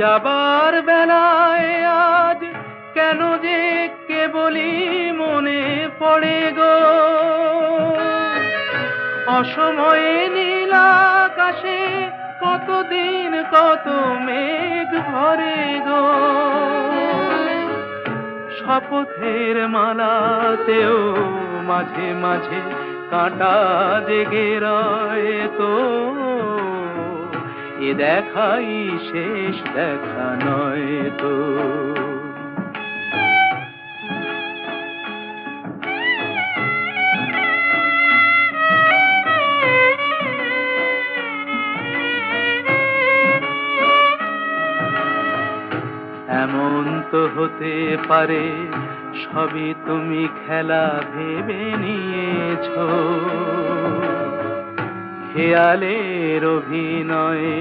যাবার বেলায় আজ কেন যে কেবলই মনে পড়ে গো, অসময়ে নীল আকাশে কতদিন কত মেঘ ভরে গো। শপথের মালাতেও মাঝে মাঝে কাঁটা জেগে রয় তো, এ দেখাই শেষ দেখা নয় তো। এমন তো হতে পারে সবই তুমি খেলা ভেবে নিয়েছো, খেয়ালের অভিনয়ে